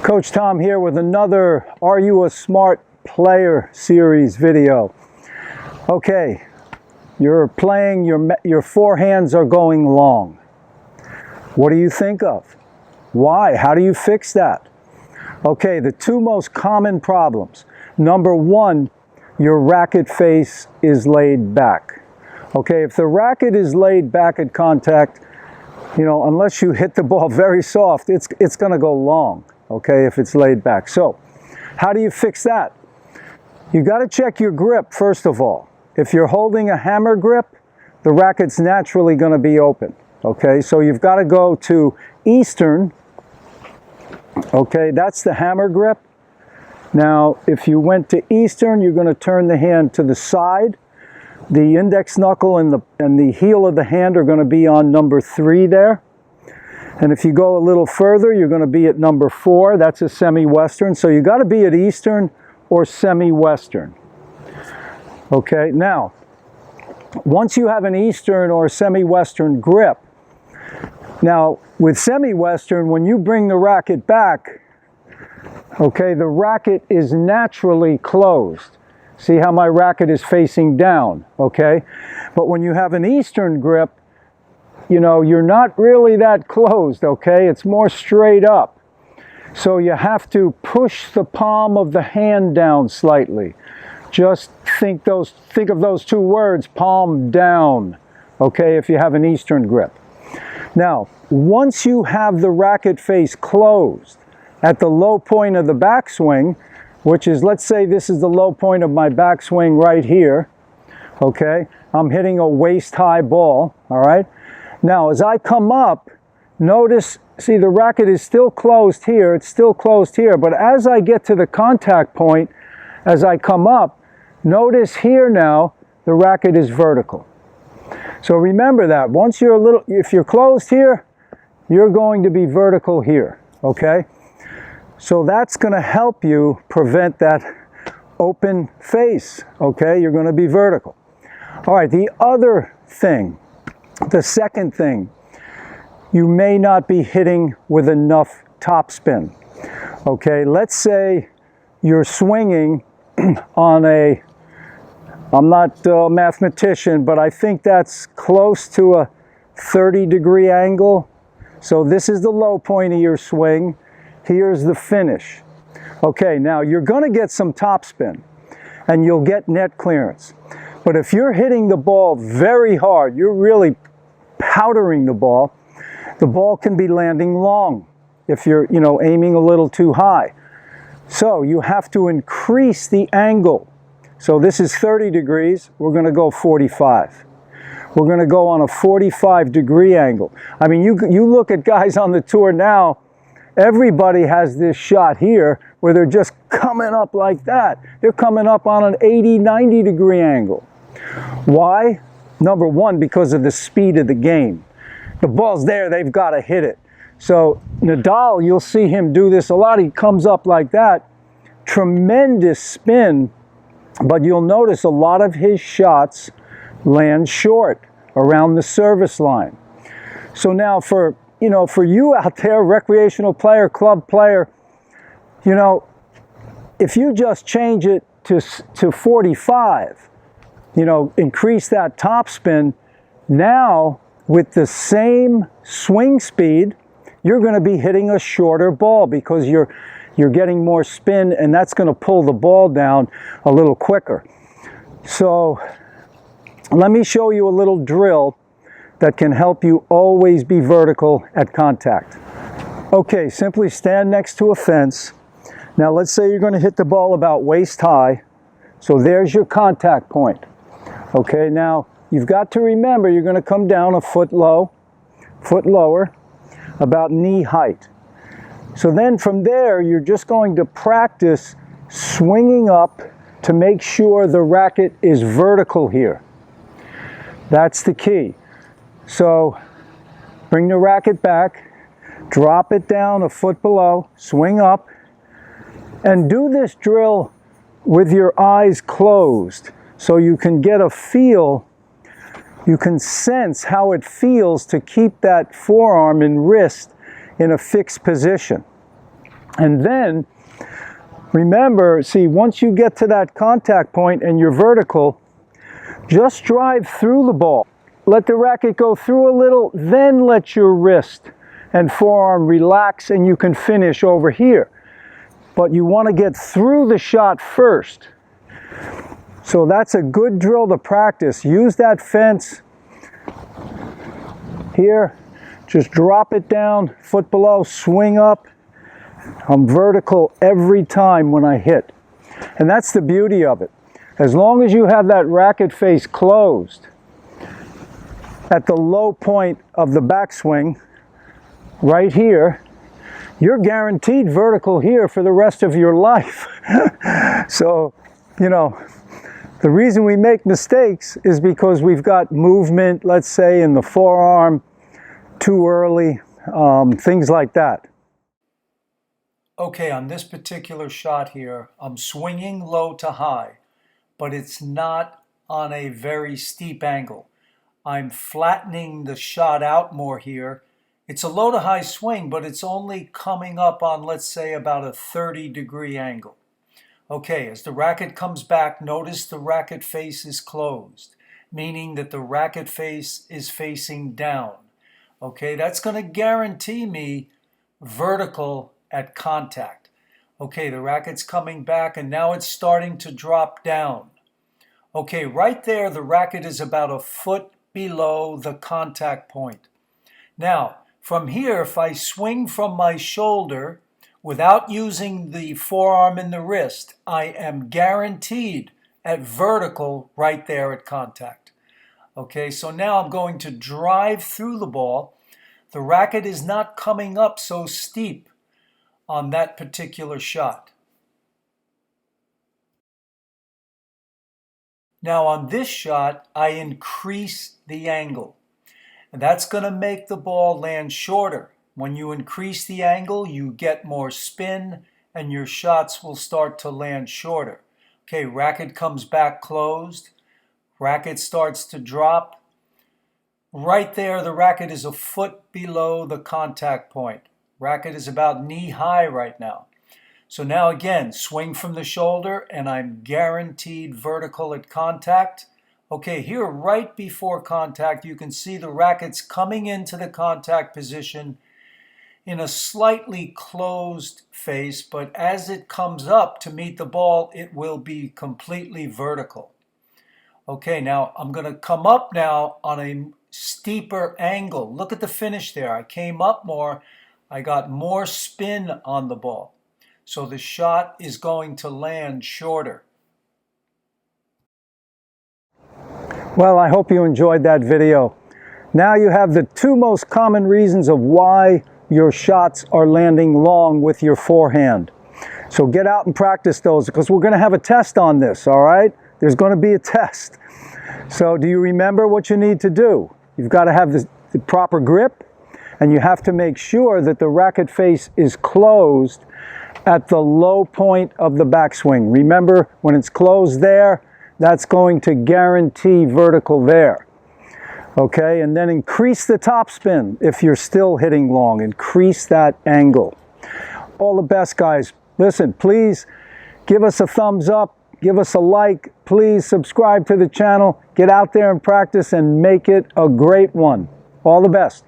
Coach Tom here with another Are You a Smart Player series video. Okay, you're playing, your forehands are going long. What do you think of? Why? How do you fix that? Okay, the two most common problems. Number one, your racket face is laid back. Okay, if the racket is laid back at contact, you know, unless you hit the ball very soft, it's going to go long, okay, if it's laid back. So, how do you fix that? You got to check your grip, first of all. If you're holding a hammer grip, the racket's naturally going to be open, okay? So you've got to go to Eastern, okay, that's the hammer grip. Now, if you went to Eastern, you're going to turn the hand to the side. The index knuckle and the heel of the hand are going to be on number 3 there. And if you go a little further, you're going to be at number 4. That's a semi-western. So you got to be at Eastern or semi-western. Okay, now, once you have an Eastern or semi-western grip, now with semi-western, when you bring the racket back, okay, the racket is naturally closed. See how my racket is facing down, okay? But when you have an Eastern grip, you know, you're not really that closed, okay? It's more straight up. So you have to push the palm of the hand down slightly. Just think of those two words, palm down, okay, if you have an Eastern grip. Now, once you have the racket face closed at the low point of the backswing, which is, let's say this is the low point of my backswing right here, okay? I'm hitting a waist-high ball, all right? Now, as I come up, notice, see the racket is still closed here, it's still closed here, but as I get to the contact point, as I come up, notice here now, the racket is vertical. So remember that, once you're if you're closed here, you're going to be vertical here, okay? So that's going to help you prevent that open face, okay? You're going to be vertical. All right, the other thing, the second thing, you may not be hitting with enough topspin, okay? Let's say you're swinging on a, I'm not a mathematician, but I think that's close to a 30-degree angle. So this is the low point of your swing. Here's the finish. Okay, now you're going to get some topspin and you'll get net clearance. But if you're hitting the ball very hard, you're really powdering the ball can be landing long if you're, you know, aiming a little too high. So you have to increase the angle. So this is 30 degrees, we're going to go 45. We're going to go on a 45-degree angle. I mean, you look at guys on the tour now, everybody has this shot here where they're just coming up like that. They're coming up on an 80, 90-degree angle. Why? Number one, because of the speed of the game. The ball's there, they've got to hit it. So Nadal, you'll see him do this a lot. He comes up like that. Tremendous spin, but you'll notice a lot of his shots land short around the service line. So now for you out there, recreational player, club player, you know, if you just change it to 45, you know, increase that topspin, now with the same swing speed, you're going to be hitting a shorter ball because you're getting more spin, and that's going to pull the ball down a little quicker. So let me show you a little drill that can help you always be vertical at contact. Okay, simply stand next to a fence. Now let's say you're going to hit the ball about waist high. So there's your contact point. Okay, now you've got to remember you're going to come down a foot lower, about knee height. So then from there, you're just going to practice swinging up to make sure the racket is vertical here. That's the key. So bring the racket back, drop it down a foot below, swing up, and do this drill with your eyes closed so you can get a feel, you can sense how it feels to keep that forearm and wrist in a fixed position. And then, remember, see, once you get to that contact point and you're vertical, just drive through the ball. Let the racket go through a little, then let your wrist and forearm relax and you can finish over here. But you want to get through the shot first. So that's a good drill to practice. Use that fence here. Just drop it down, foot below, swing up. I'm vertical every time when I hit. And that's the beauty of it. As long as you have that racket face closed at the low point of the backswing, right here, you're guaranteed vertical here for the rest of your life. So, you know, the reason we make mistakes is because we've got movement, let's say, in the forearm too early, things like that. Okay, on this particular shot here, I'm swinging low to high, but it's not on a very steep angle. I'm flattening the shot out more here. It's a low to high swing, but it's only coming up on, let's say, about a 30-degree angle. Okay, as the racket comes back, notice the racket face is closed, meaning that the racket face is facing down. Okay, that's going to guarantee me vertical at contact. Okay, the racket's coming back and now it's starting to drop down. Okay, right there, the racket is about a foot below the contact point. Now, from here, if I swing from my shoulder without using the forearm and the wrist, I am guaranteed at vertical right there at contact. Okay, so now I'm going to drive through the ball. The racket is not coming up so steep on that particular shot. Now on this shot, I increase the angle. And that's going to make the ball land shorter. When you increase the angle, you get more spin and your shots will start to land shorter. Okay, racket comes back closed. Racket starts to drop. Right there, the racket is a foot below the contact point. Racket is about knee high right now. So now again, swing from the shoulder and I'm guaranteed vertical at contact. Okay, here right before contact, you can see the racket's coming into the contact position in a slightly closed face, but as it comes up to meet the ball, it will be completely vertical. Okay, now I'm going to come up now on a steeper angle. Look at the finish there. I came up more. I got more spin on the ball. So the shot is going to land shorter. Well, I hope you enjoyed that video. Now you have the two most common reasons of why your shots are landing long with your forehand. So get out and practice those because we're going to have a test on this, all right? There's going to be a test. So do you remember what you need to do? You've got to have the proper grip and you have to make sure that the racket face is closed at the low point of the backswing. Remember, when it's closed there, that's going to guarantee vertical there. Okay, and then increase the topspin if you're still hitting long. Increase that angle. All the best, guys. Listen, please give us a thumbs up. Give us a like. Please subscribe to the channel. Get out there and practice and make it a great one. All the best.